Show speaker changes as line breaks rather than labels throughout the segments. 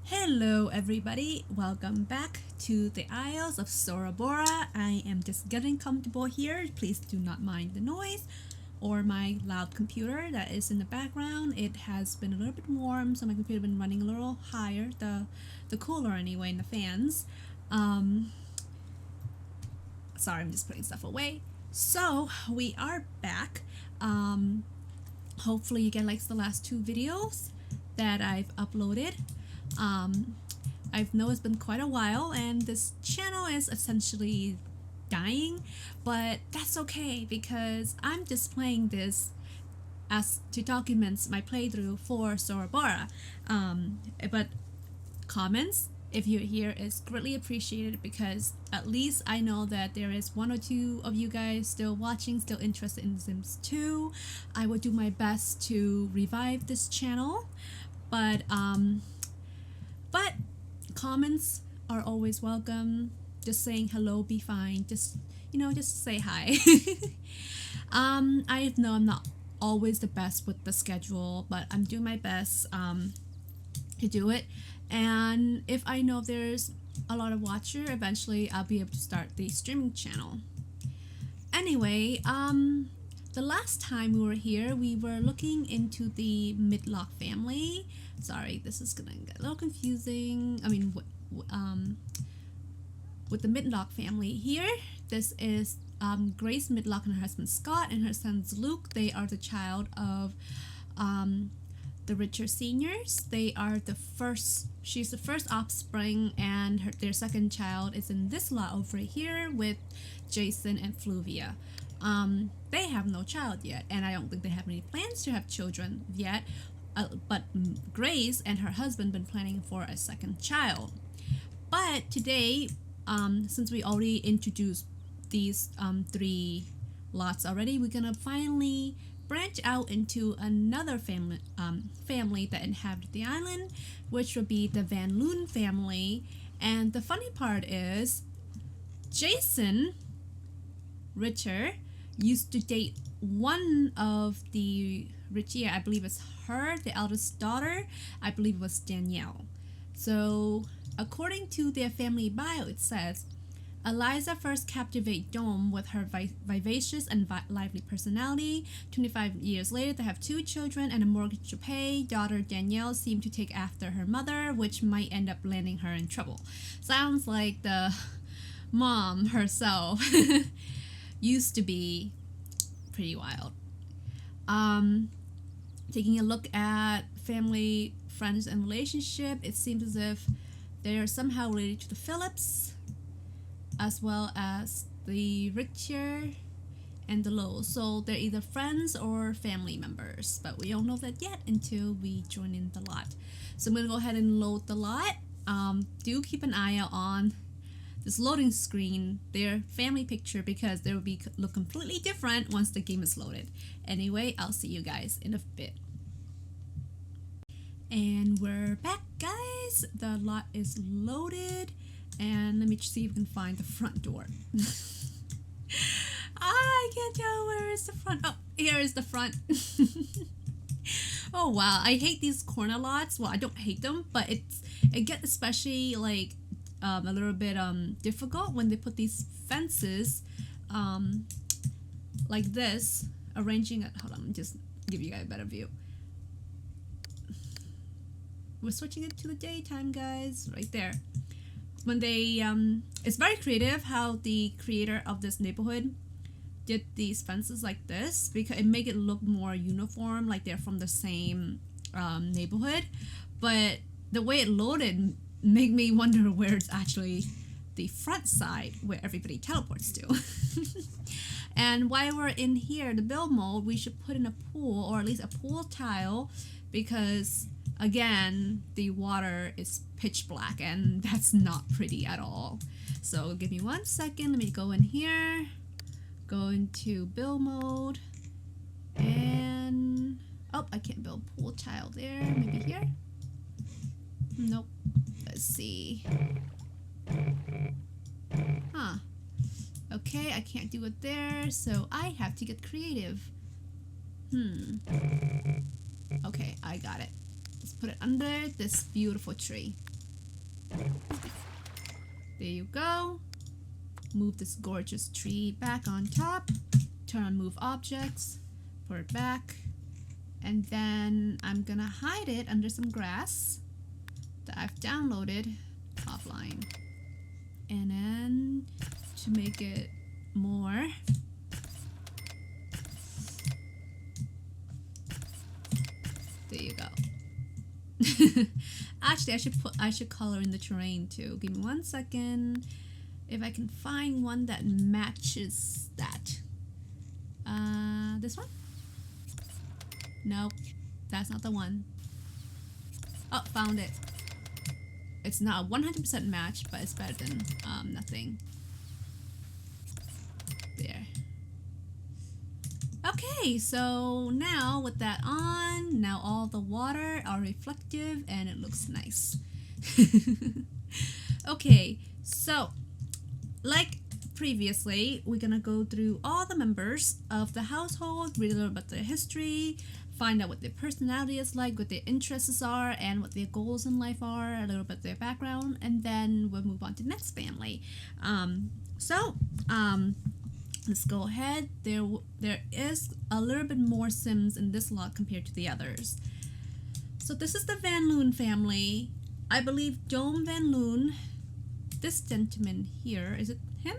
Hello everybody, welcome back to the Isles of Bora. I am just getting comfortable here. Please do not mind the noise or my loud computer that is in the background. It has been a little bit warm, so my computer has been running a little higher, the cooler anyway, and the fans. Sorry, I'm just putting stuff away. So we are back. Hopefully you guys liked the last two videos that I've uploaded. I've known it's been quite a while and this channel is essentially dying, but that's okay because I'm just playing this as to document my playthrough for Bora. But comments, if you're here, is greatly appreciated because at least I know that there is one or two of you guys still watching, still interested in Sims 2. I will do my best to revive this channel, but comments are always welcome. Just saying hello be fine. Just say hi. I know I'm not always the best with the schedule, but I'm doing my best to do it. And if I know there's a lot of watcher, eventually I'll be able to start the streaming channel. Anyway, the last time we were here, we were looking into the Midlock family. Sorry, this is gonna get a little confusing. I mean, with the Midlock family here, this is Grace Midlock and her husband Scott and her sons Luke. They are the child of the Richer seniors. They are the first. She's the first offspring, and their second child is in this lot over here with Jason and Fluvia. They have no child yet, and I don't think they have any plans to have children yet. But Grace and her husband been planning for a second child. But today, since we already introduced these three lots already, we're gonna finally branch out into another family that inhabit the island, which would be the Loon family. And the funny part is, Jason Richer used to date one of the Sorieya, I believe it's her, the eldest daughter. I believe it was Danielle. So according to their family bio, it says Eliza first captivated Dome with her vivacious and lively personality. 25 years later, they have two children and a mortgage to pay. Daughter Danielle seemed to take after her mother, which might end up landing her in trouble. Sounds like the mom herself used to be pretty wild. Taking a look at family, friends, and relationship, it seems as if they are somehow related to the Phillips, as well as the Richer and the Lowe. So they're either friends or family members, but we don't know that yet until we join in the lot. So I'm gonna go ahead and load the lot. Do keep an eye out on this loading screen, their family picture, because they will look completely different once the game is loaded. Anyway, I'll see you guys in a bit. And we're back, guys. The lot is loaded, and let me see if we can find the front door. I can't tell where is the front. Oh, here is the front. Oh wow, I hate these corner lots. Well, I don't hate them, but it gets especially like a little bit difficult when they put these fences like this, arranging it. Hold on, let me just give you guys a better view. We're switching it to the daytime, guys, right there. When they it's very creative how the creator of this neighborhood did these fences like this, because it make it look more uniform, like they're from the same neighborhood. But the way it loaded make me wonder where it's actually the front side where everybody teleports to. And while we're in here, the build mode, we should put in a pool, or at least a pool tile, because again, the water is pitch black and that's not pretty at all. So give me 1 second, let me go in here, go into build mode, and oh, I can't build pool tile there. Maybe here? Nope. Let's see. Huh. Okay, I can't do it there, so I have to get creative. Okay, I got it. Let's put it under this beautiful tree. There you go. Move this gorgeous tree back on top. Turn on move objects. Put it back. And then I'm gonna hide it under some grass that I've downloaded offline. And then to make it more, there you go. Actually, I should color in the terrain too. Give me 1 second. If I can find one that matches that. This one? Nope, that's not the one. Oh, found it. It's not a 100% match, but it's better than nothing. There. Okay, so now with that on, now all the water are reflective and it looks nice. Okay, so like previously, we're gonna go through all the members of the household, read a little about their history, find out what their personality is like, what their interests are, and what their goals in life are, a little bit their background, and then we'll move on to the next family. Let's go ahead. There is a little bit more Sims in this lot compared to the others. So this is the Van Loon family. I believe Dome Van Loon, this gentleman here, is it him?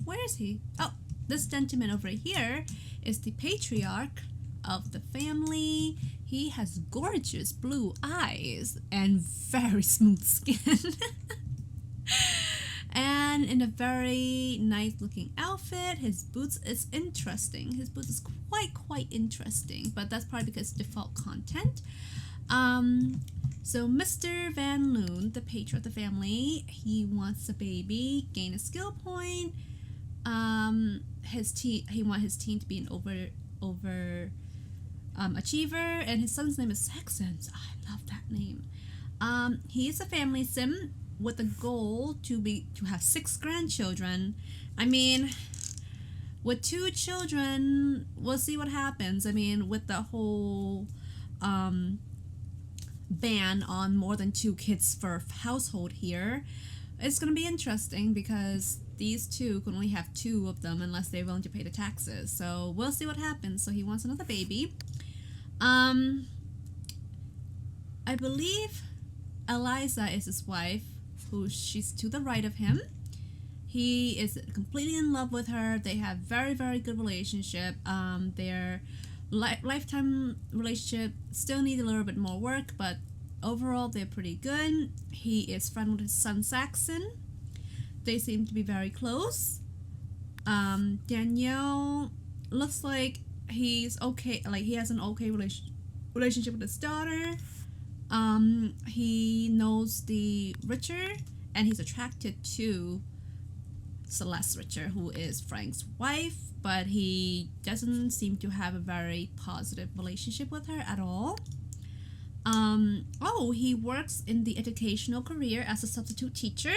Where is he? Oh, this gentleman over here is the patriarch of the family. He has gorgeous blue eyes and very smooth skin. And in a very nice looking outfit. His boots is interesting. His boots is quite interesting, but that's probably because default content. So Mr. Van Loon, the patriarch of the family, he wants a baby, gain a skill point. He wants his team to be an achiever, and his son's name is Saxons. I love that name. He is a family sim with a goal to have 6 grandchildren. I mean, with 2 children, we'll see what happens. I mean, with the whole ban on more than 2 kids per household here, it's gonna be interesting because these 2 can only have 2 of them unless they're willing to pay the taxes. So we'll see what happens. So he wants another baby. I believe Eliza is his wife, she's to the right of him. He is completely in love with her. They have very good relationship. Their lifetime relationship still needs a little bit more work, but overall they're pretty good. He is friends with his son Saxon. They seem to be very close. Danielle looks like he's okay, like he has an okay relationship with his daughter. He knows the Richer, and he's attracted to Celeste Richer, who is Frank's wife, but he doesn't seem to have a very positive relationship with her at all. He works in the educational career as a substitute teacher.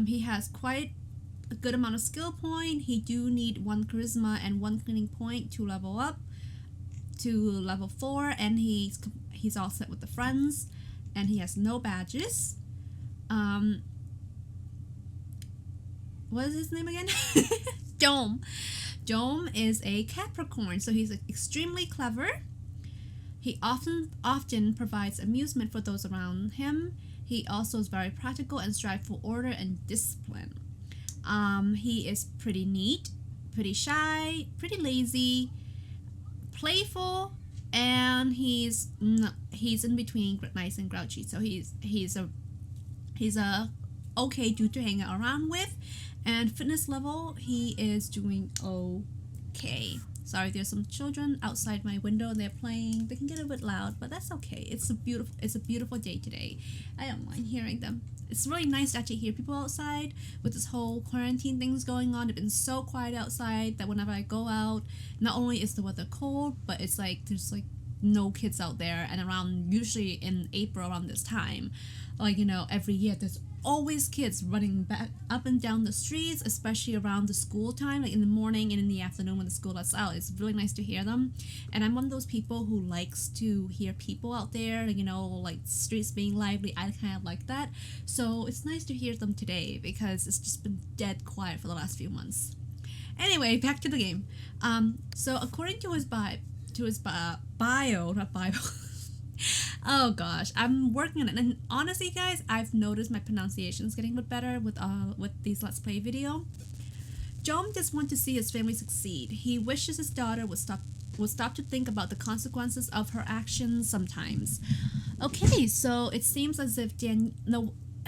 He has quite a good amount of skill point. He do need 1 charisma and 1 cleaning point to level up to level 4, and he's all set with the friends, and he has no badges. What is his name again? Dome. Dome is a Capricorn, so he's extremely clever. He often provides amusement for those around him. He also is very practical and strives for order and discipline. He is pretty neat, pretty shy, pretty lazy, playful, and he's in between nice and grouchy. So he's a okay dude to hang around with. And fitness level, he is doing okay. Sorry, there's some children outside my window and they're playing. They can get a bit loud, but that's okay. It's a beautiful day today. I don't mind hearing them. It's really nice to actually hear people outside with this whole quarantine things going on. It's been so quiet outside that whenever I go out, not only is the weather cold, but it's like there's like no kids out there, and around usually in April around this time, like every year there's always kids running back up and down the streets, especially around the school time, like in the morning and in the afternoon when the school lets out. It's really nice to hear them, and I'm one of those people who likes to hear people out there, like streets being lively. I kind of like that, so it's nice to hear them today because it's just been dead quiet for the last few months. Anyway, back to the game. So according to his bio, not bio. Oh gosh, I'm working on it, and honestly, guys, I've noticed my pronunciation's getting a bit better with these Let's Play video. Jom just wants to see his family succeed. He wishes his daughter would stop to think about the consequences of her actions sometimes. Okay, so it seems as if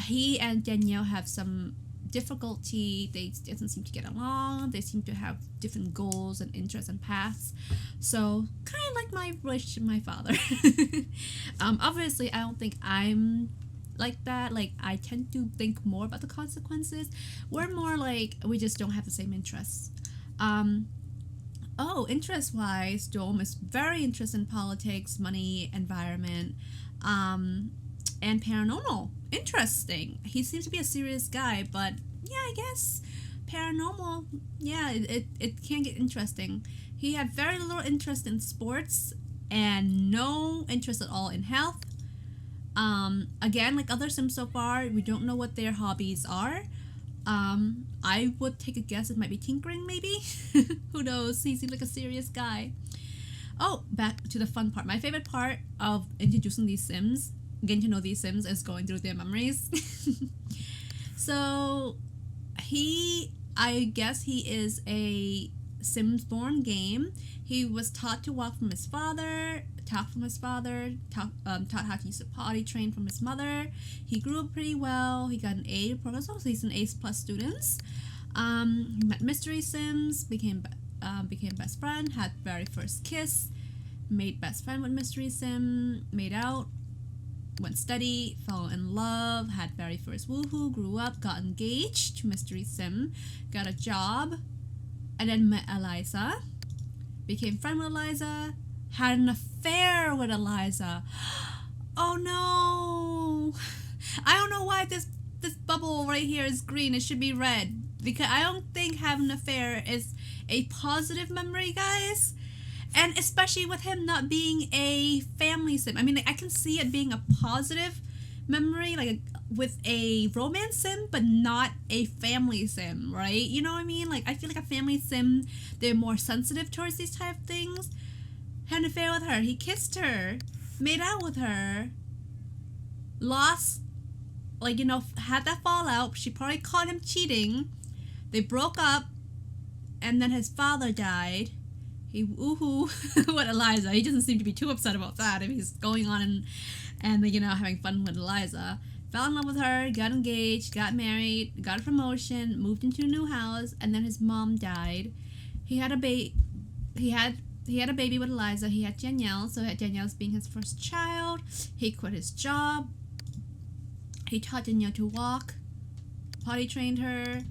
he and Danielle have some difficulty. They doesn't seem to get along. They seem to have different goals and interests and paths. So kind of like my relationship with my father. Obviously, I don't think I'm like that. Like, I tend to think more about the consequences. We're more like we just don't have the same interests. Interest-wise, Dome is very interested in politics, money, environment, and paranormal. Interesting. He seems to be a serious guy, but yeah, I guess paranormal, yeah, it can get interesting. He had very little interest in sports and no interest at all in health. Again, like other Sims so far, we don't know what their hobbies are. I would take a guess it might be tinkering, maybe. Who knows? He seems like a serious guy. Oh, back to the fun part. My favorite part of introducing these Sims, getting to know these Sims, is going through their memories. So I guess he is a Sims born game. He was taught to walk from his father, taught how to use a potty train from his mother. He grew up pretty well. He got an A program, so he's an A+ student. He met Mystery Sims, became best friend, had very first kiss, made best friend with Mystery Sim, made out, went study, fell in love, had very first woohoo, grew up, got engaged to Mystery Sim, got a job, and then met Eliza, became friend with Eliza, had an affair with Eliza. Oh no! I don't know why this bubble right here is green. It should be red, because I don't think having an affair is a positive memory, guys. And especially with him not being a family sim. I mean, I can see it being a positive memory, like with a romance sim, but not a family sim, right? You know what I mean? Like, I feel like a family sim, they're more sensitive towards these type of things. Had an affair with her. He kissed her, made out with her, lost, had that fallout. She probably caught him cheating. They broke up, and then his father died. He woohoo with Eliza. He doesn't seem to be too upset about that if he's going on and having fun with Eliza. Fell in love with her, got engaged, got married, got a promotion, moved into a new house, and then his mom died. He had a baby with Eliza. He had Danielle, so Danielle's being his first child. He quit his job. He taught Danielle to walk, potty trained her,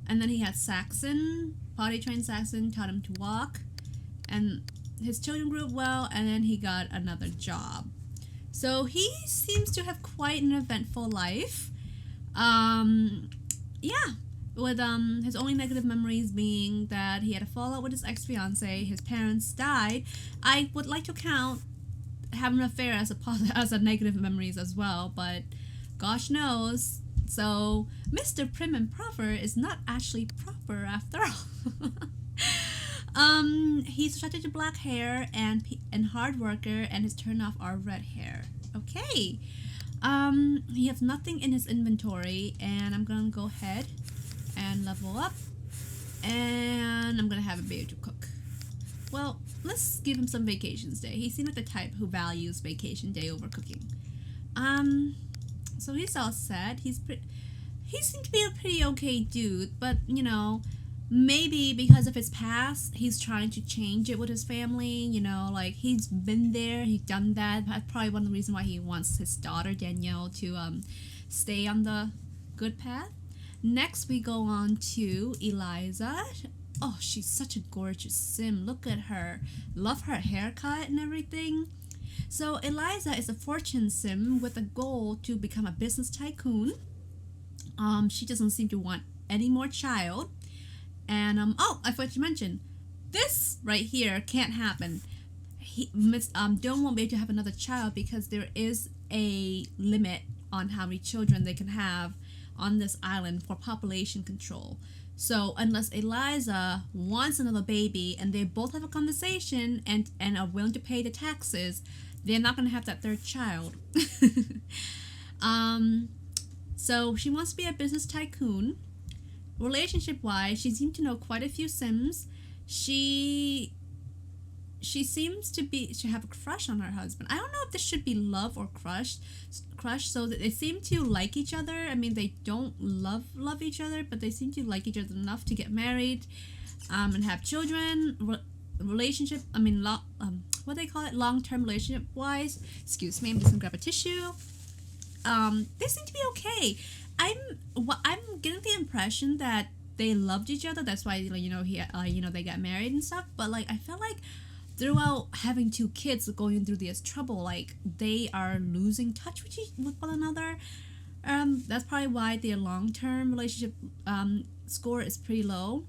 and then he had Saxon, potty trained Saxon, taught him to walk. And his children grew up well, and then he got another job. So he seems to have quite an eventful life. With his only negative memories being that he had a fallout with his ex-fiance, his parents died. I would like to count having an affair as a negative memories as well, but gosh knows. So Mr. Prim and Proper is not actually proper after all. He's attracted to black hair and hard worker, and his turnoff are red hair. Okay. He has nothing in his inventory, and I'm gonna go ahead and level up, and I'm gonna have a baby to cook. Well, let's give him some vacations day. He seems like the type who values vacation day over cooking. So he's all set. He seems to be a pretty okay dude, but maybe because of his past, he's trying to change it with his family. He's been there, he's done that. That's probably one of the reasons why he wants his daughter Danielle to stay on the good path. Next, we go on to Eliza. Oh, she's such a gorgeous sim. Look at her. Love her haircut and everything. So Eliza is a fortune sim with a goal to become a business tycoon. She doesn't seem to want any more child. And oh, I forgot to mention, this right here can't happen. Dome won't be able to have another child because there is a limit on how many children they can have on this island for population control. So unless Eliza wants another baby and they both have a conversation and are willing to pay the taxes, they're not going to have that third child. So she wants to be a business tycoon. Relationship-wise, she seems to know quite a few Sims. She seems to have a crush on her husband. I don't know if this should be love or crush. So that they seem to like each other. I mean, they don't love each other, but they seem to like each other enough to get married, and have children. Relationship. I mean, what they call it, long-term relationship-wise. Excuse me, I'm just gonna grab a tissue. They seem to be okay. I'm getting the impression that they loved each other. That's why they got married and stuff. But like, I feel like throughout having two kids going through this trouble, like they are losing touch with one another. That's probably why their long-term relationship score is pretty low.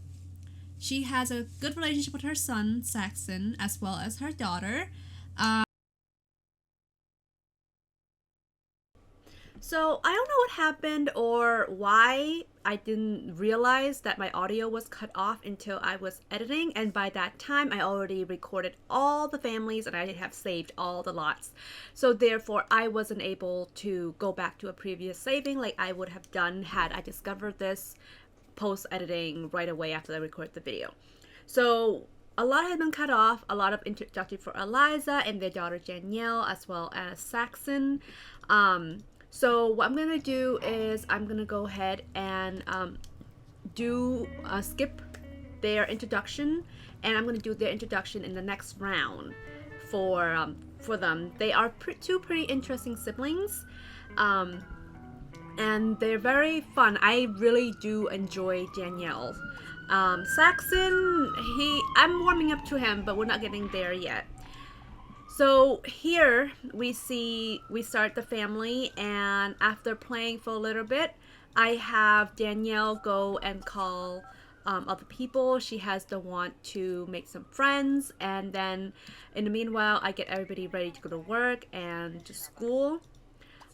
She has a good relationship with her son Saxon as well as her daughter. So I don't know what happened or why I didn't realize that my audio was cut off until I was editing, and by that time I already recorded all the families and I have saved all the lots. So therefore I wasn't able to go back to a previous saving like I would have done had I discovered this post-editing right away after I recorded the video. So a lot has been cut off, a lot of introduction for Eliza and their daughter Danielle as well as Saxon. So what I'm going to do is I'm going to go ahead and skip their introduction, and I'm going to do their introduction in the next round for them. They are two pretty interesting siblings, and they're very fun. I really do enjoy Danielle. Saxon, I'm warming up to him, but we're not getting there yet. So here we start the family, and after playing for a little bit, I have Danielle go and call other people. She has the want to make some friends, and then in the meanwhile, I get everybody ready to go to work and to school.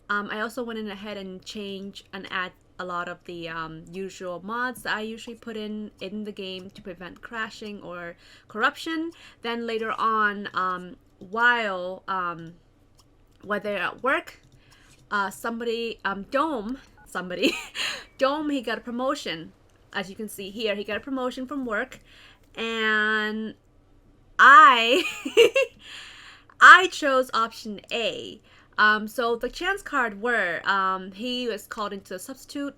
I also went in ahead and changed and add a lot of the usual mods that I usually put in the game to prevent crashing or corruption. Then later on, while they're at work, Dome, he got a promotion. As you can see here, he got a promotion from work, and I chose option A. So the chance card were he was called into a substitute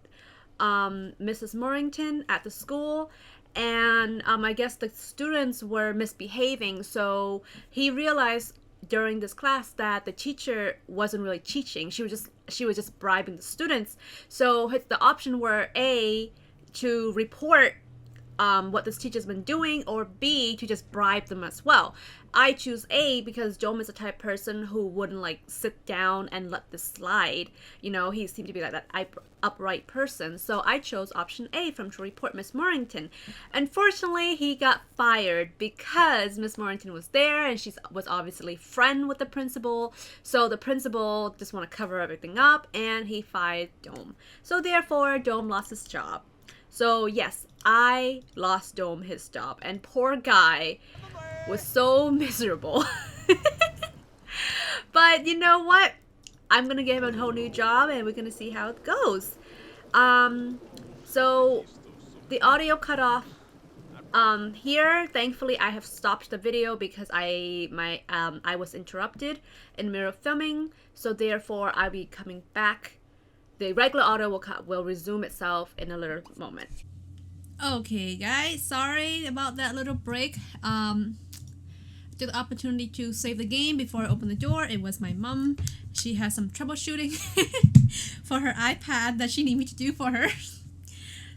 Mrs. Morrington at the school, and I guess the students were misbehaving, so he realized during this class that the teacher wasn't really teaching. She was just bribing the students. So the option were A, to report what this teacher's been doing, or B, to just bribe them as well. I choose A because Dome is the type of person who wouldn't like sit down and let this slide. You know, he seemed to be like that upright person. So I chose option A from to report Miss Morrington. Unfortunately, he got fired because Miss Morrington was there and she was obviously friend with the principal. So the principal just want to cover everything up, and he fired Dome. So therefore, Dome lost his job. So yes, I lost Dome his job, and poor guy was so miserable. But you know what? I'm gonna give him a whole new job, and we're gonna see how it goes. So the audio cut off here. Thankfully, I have stopped the video because I was interrupted in the middle of filming. So therefore, I'll be coming back. The regular audio will resume itself in a little moment. Okay, guys, sorry about that little break. Took the opportunity to save the game before I opened the door. It was my mom. She has some troubleshooting for her iPad that she needed me to do for her.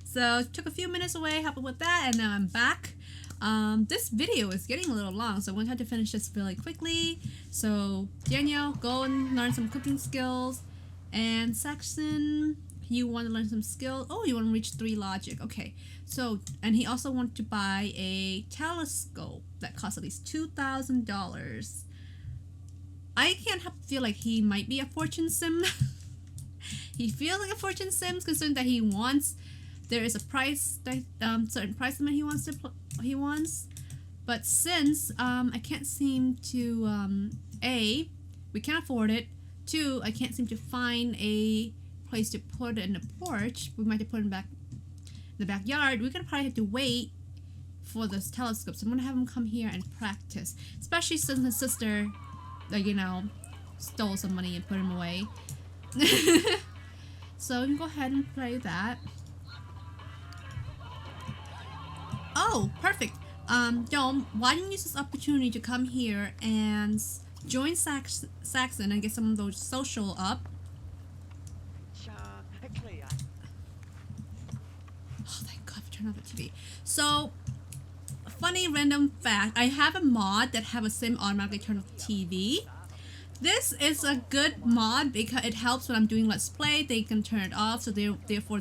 So took a few minutes away helping with that, and now I'm back. This video is getting a little long, so I'm going to have to finish this really quickly. So, Danielle, go and learn some cooking skills. And Saxon, you want to learn some skills. Oh, you want to reach 3 logic. Okay. So, and he also wants to buy a telescope that costs at least $2,000. I can't help feel like he might be a fortune sim. He feels like a fortune sim, considering that he wants. There is a price that certain price limit he wants, but since I can't seem to A, we can't afford it. 2, I can't seem to find a place to put it in the porch. We might have to put it back in the backyard. We're gonna probably have to wait for this telescope. So I'm gonna have him come here and practice, especially since his sister, like, you know, stole some money and put him away. So you can go ahead and play that. Oh, perfect. Dome, why don't you use this opportunity to come here and join Saxon and get some of those social up? Oh, thank God for turning off the TV. So, funny random fact, I have a mod that have a sim automatically turn off the TV. This is a good mod because it helps when I'm doing Let's Play. They can turn it off, so therefore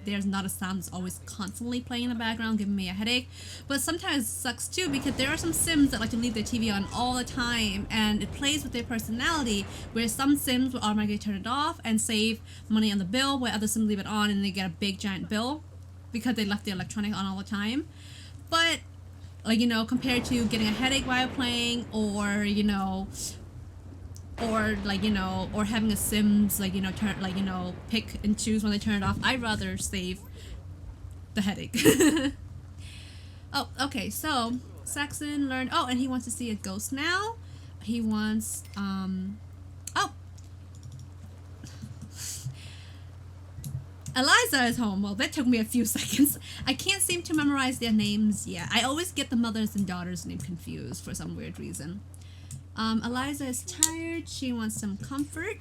there's not a sound that's always constantly playing in the background, giving me a headache. But sometimes it sucks too, because there are some sims that like to leave their TV on all the time, and it plays with their personality, where some sims will automatically turn it off and save money on the bill, where other sims leave it on and they get a big giant bill because they left the electronic on all the time. But, like, you know, compared to getting a headache while playing, or, you know, or like, you know, or having a Sims, like, you know, turn, like, you know, pick and choose when they turn it off, I'd rather save the headache. Oh, okay, so Saxon learned, oh, and he wants to see a ghost now. He wants, oh, Eliza is home. Well, that took me a few seconds. I can't seem to memorize their names yet. I always get the mothers and daughters name confused for some weird reason. Eliza is tired. She wants some comfort.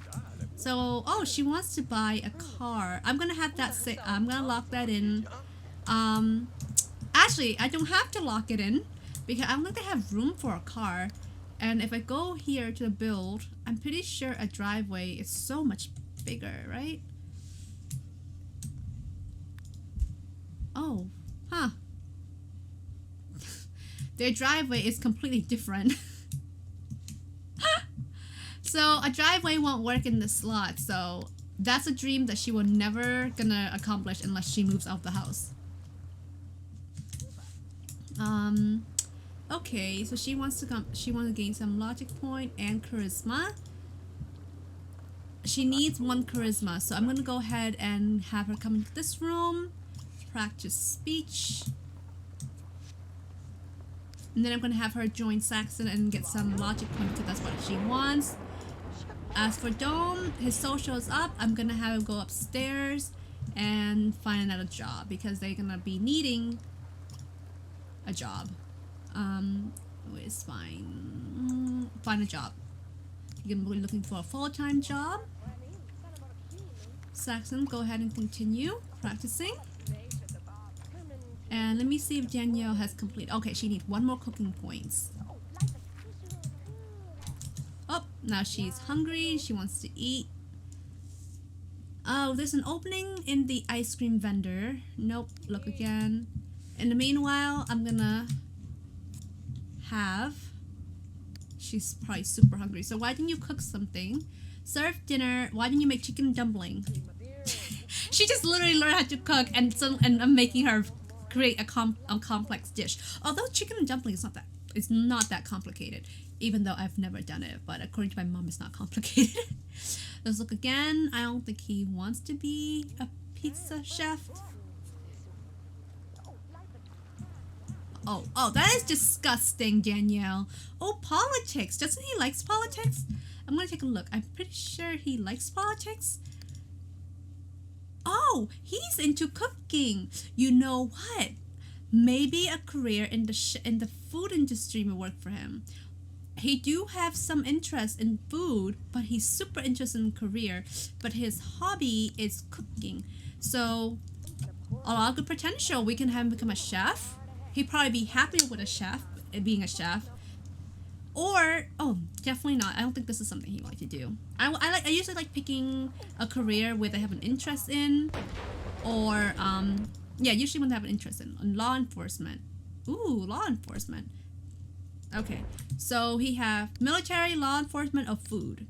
So, oh, she wants to buy a car. I'm gonna have that say, I'm gonna lock that in. Actually, I don't have to lock it in because I don't think they have room for a car. And if I go here to the build, I'm pretty sure a driveway is so much bigger, right? Oh, huh. Their driveway is completely different. So a driveway won't work in this slot, so that's a dream that she will never gonna accomplish unless she moves out the house. Okay, so she wants to gain some logic point and charisma. She needs 1 charisma, so I'm gonna go ahead and have her come into this room, practice speech. And then I'm gonna have her join Saxon and get some logic point because that's what she wants. As for Dome, his social is up. I'm gonna have him go upstairs and find another job because they're gonna be needing a job. It's fine. Find a job. You're gonna be looking for a full-time job. Saxon, go ahead and continue practicing. And let me see if Danielle has completed. Okay, she needs 1 more cooking points. Oh, now she's hungry. She wants to eat. Oh, there's an opening in the ice cream vendor. Nope, look again. In the meanwhile, I'm gonna have... She's probably super hungry. So why didn't you cook something? Serve dinner. Why didn't you make chicken dumpling? She just literally learned how to cook, and I'm making her create a complex dish. Although chicken and dumpling is not that complicated, even though I've never done it, but according to my mom, it's not complicated. Let's look again. I don't think he wants to be a pizza chef. Oh, that is disgusting, Danielle. Oh, politics. Doesn't he like politics? I'm gonna take a look. I'm pretty sure he likes politics. Oh, he's into cooking. You know what? Maybe a career in the food industry will work for him. He do have some interest in food, but he's super interested in career. But his hobby is cooking. So, a lot of good potential. We can have him become a chef. He'd probably be happy with a chef, being a chef. Or, oh, definitely not. I don't think this is something he'd like to do. I usually like picking a career where they have an interest in. Or, yeah, usually when they have an interest in law enforcement. Ooh, law enforcement. Okay, so he have military, law enforcement, or food.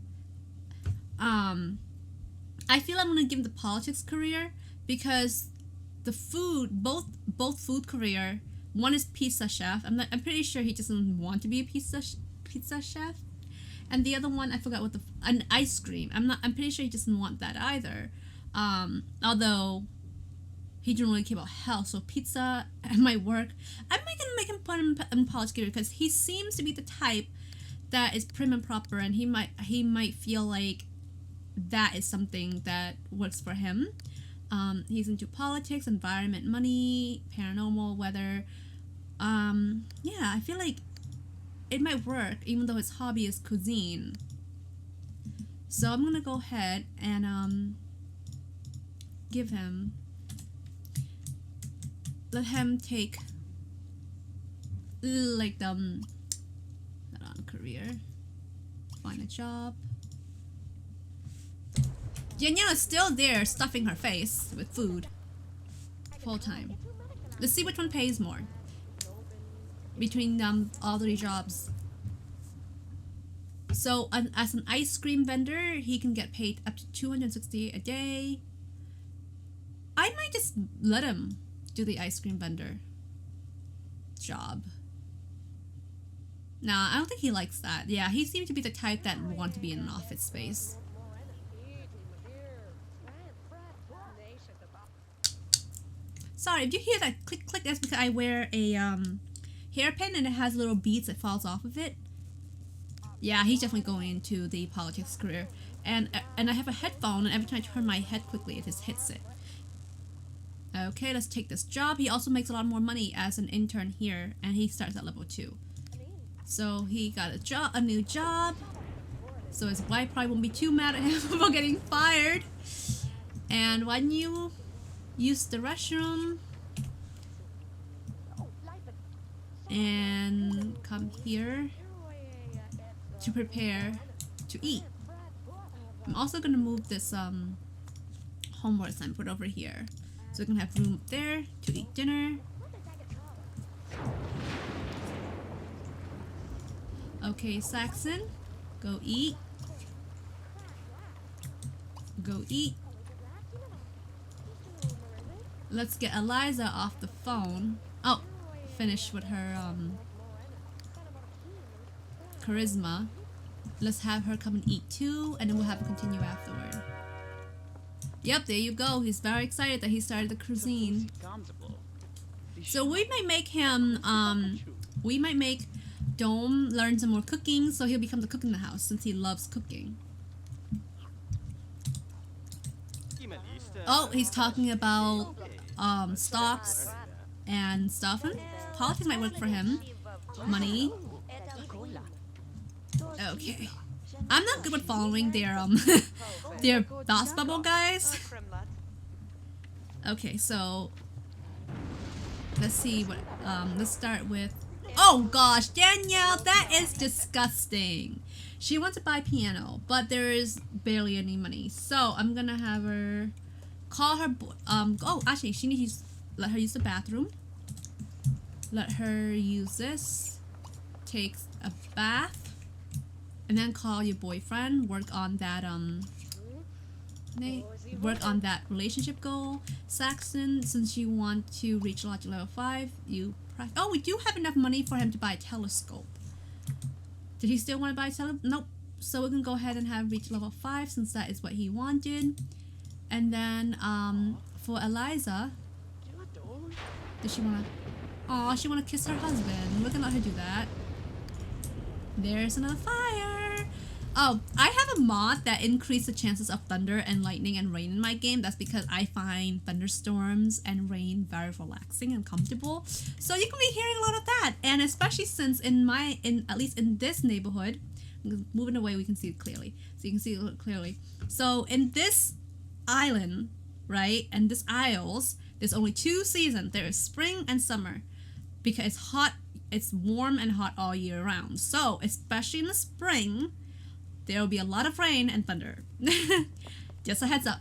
I feel I'm gonna give him the politics career because the food, both food career. One is pizza chef. I'm pretty sure he doesn't want to be a pizza chef, and the other one I forgot what an ice cream. I'm pretty sure he doesn't want that either. Although he didn't really care about health, so pizza might work. I'm gonna make him put him in politics career because he seems to be the type that is prim and proper, and he might feel like that is something that works for him. He's into politics, environment, money, paranormal, weather. Yeah, I feel like it might work even though his hobby is cuisine. So I'm gonna go ahead and let him take like career, find a job. Danielle is still there stuffing her face with food full time. Let's see which one pays more between all three jobs. So as an ice cream vendor, he can get paid up to $260 a day. I might just let him do the ice cream vendor job. Nah, I don't think he likes that. Yeah, he seems to be the type that would want to be in an office space. Sorry, if you hear that click click, that's because I wear a hairpin and it has little beads that falls off of it. Yeah, he's definitely going into the politics career. And I have a headphone, and every time I turn my head quickly, it just hits it. Okay, let's take this job. He also makes a lot more money as an intern here, and he starts at level 2. So he got a new job. So his wife probably won't be too mad at him for getting fired. And why don't you use the restroom and come here to prepare to eat. I'm also gonna move this homework assignment, put over here, so we can have room up there to eat dinner. Okay, Saxon, go eat. Go eat. Let's get Eliza off the phone. Oh, finish with her charisma. Let's have her come and eat too, and then we'll have her continue afterward. Yep, there you go. He's very excited that he started the cuisine. So we might make him, we might make Dome learn some more cooking, so he'll become the cook in the house since he loves cooking. Oh, he's talking about stocks and stuff. And politics might work for him. Money. Okay. I'm not good with following their their boss bubble guys. Okay, so let's see what let's start with. Oh gosh, Danielle, that is disgusting. She wants to buy piano, but there is barely any money. So I'm gonna have her call her oh, actually she needs to let her use the bathroom. Let her use this. Take a bath. And then call your boyfriend, work on that relationship goal. Saxon, since you want to reach logic level 5, you oh, we do have enough money for him to buy a telescope. Did he still want to buy a telescope? Nope. So we can go ahead and have reach level 5 since that is what he wanted. And then for Eliza, does she wanna she wanna kiss her husband. We can let her do that. There's another fire. Oh, I have a mod that increases the chances of thunder and lightning and rain in my game. That's because I find thunderstorms and rain very relaxing and comfortable. So you can be hearing a lot of that. And especially since at least in this neighborhood, moving away we can see it clearly. So you can see it clearly. So in this island, right, and this Isles, there's only 2 seasons. There is spring and summer. because it's hot, it's warm and hot all year round. So especially in the spring, there will be a lot of rain and thunder. Just a heads up.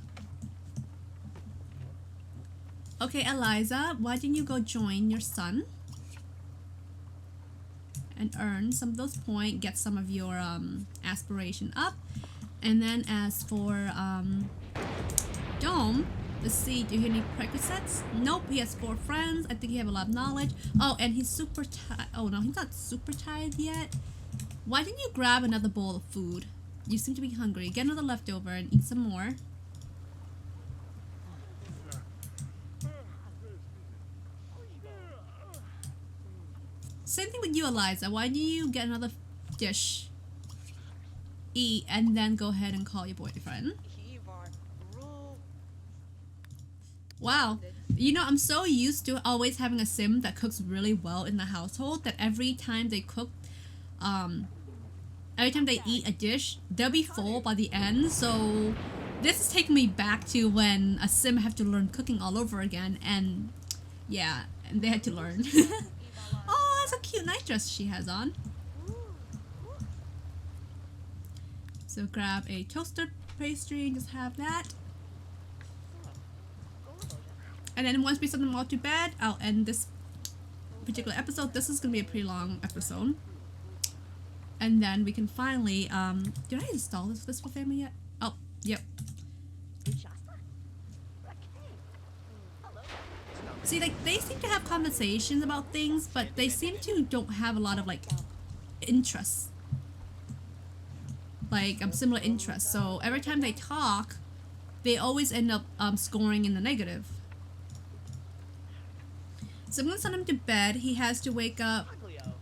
Okay, Eliza, why didn't you go join your son and earn some of those points, get some of your aspiration up. And then as for Dome, let's see, do you have any prerequisites? Nope, he has 4 friends. I think he have a lot of knowledge. Oh, and he's super tired. Oh no, he's not super tired yet. Why didn't you grab another bowl of food? You seem to be hungry. Get another leftover and eat some more. Same thing with you, Eliza. Why do you get another dish, eat, and then go ahead and call your boyfriend? Wow. You know, I'm so used to always having a sim that cooks really well in the household that every time they cook, every time they eat a dish, they'll be full by the end. So this is taking me back to when a sim had to learn cooking all over again, and yeah, and they had to learn. Oh, that's a cute night dress she has on. So grab a toaster pastry and just have that. And then once we send them all to bed, I'll end this particular episode. This is going to be a pretty long episode. And then we can finally, did I install this for family yet? Oh, yep. See, like, they seem to have conversations about things, but they seem to don't have a lot of, like, interests. Like, similar interests. So every time they talk, they always end up scoring in the negative. So I'm going to send him to bed. He has to wake up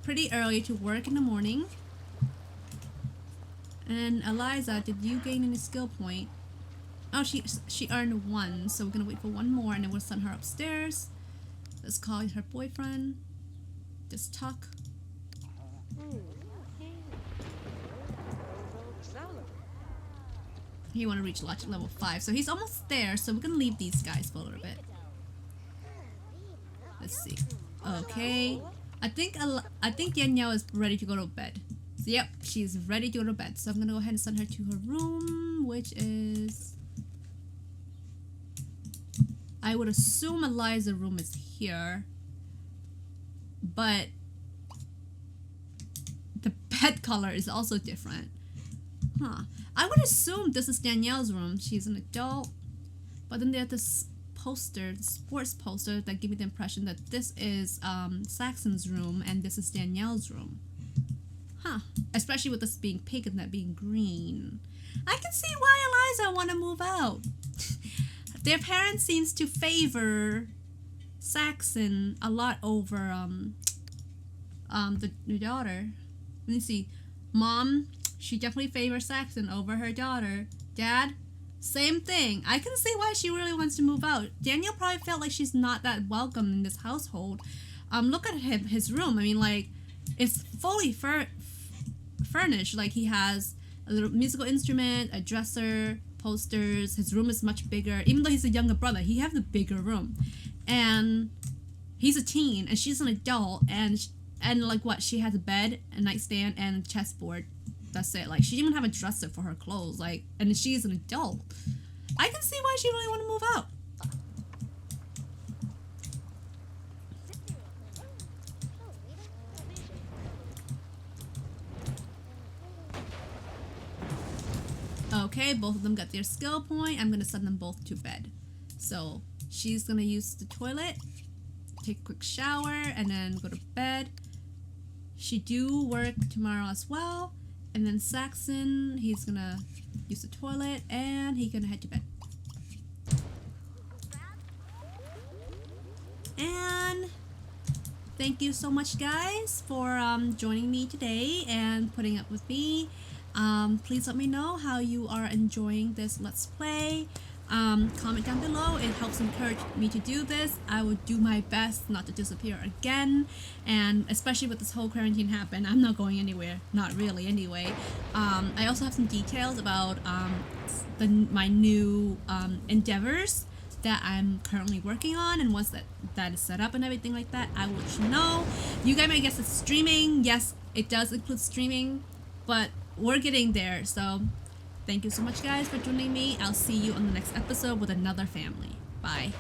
pretty early to work in the morning. And Eliza, did you gain any skill point? Oh, she earned 1, so we're going to wait for 1 more and then we'll send her upstairs. Let's call her boyfriend. Just talk. He want to reach level 5, so he's almost there. So we're gonna leave these guys for a little bit. Let's see. Okay, I think Danielle is ready to go to bed. So, yep, she's ready to go to bed. So I'm gonna go ahead and send her to her room, which is, I would assume Eliza's room is here, but the bed color is also different. Huh. I would assume this is Danielle's room. She's an adult. But then there's this poster, the sports poster, that give me the impression that this is Saxon's room and this is Danielle's room. Huh. Especially with this being pink and that being green. I can see why Eliza want to move out. Their parents seems to favor Saxon a lot over the daughter. Let me see. Mom, she definitely favors Saxon over her daughter. Dad, same thing. I can see why she really wants to move out. Daniel probably felt like she's not that welcome in this household. Look at his room. I mean, like, it's fully furnished. Like, he has a little musical instrument, a dresser, posters. His room is much bigger. Even though he's a younger brother, he has a bigger room. And he's a teen, and she's an adult, and like what? She has a bed, a nightstand, and a chessboard. That's it. Like, she didn't even have a dresser for her clothes. Like, and she's an adult. I can see why she really want to move out. Okay, both of them got their skill point. I'm gonna send them both to bed. So she's gonna use the toilet, take a quick shower, and then go to bed. She do work tomorrow as well. And then Saxon, he's gonna use the toilet and he's gonna head to bed. And thank you so much, guys, for joining me today and putting up with me. Please let me know how you are enjoying this Let's Play. Comment down below. It helps encourage me to do this. I will do my best not to disappear again, and especially with this whole quarantine happen, I'm not going anywhere, not really anyway. I also have some details about my new endeavors that I'm currently working on, and once that is set up and everything like that, I will let you know. You guys might guess it's streaming. Yes, it does include streaming, but we're getting there. So thank you so much, guys, for joining me. I'll see you on the next episode with another family. Bye.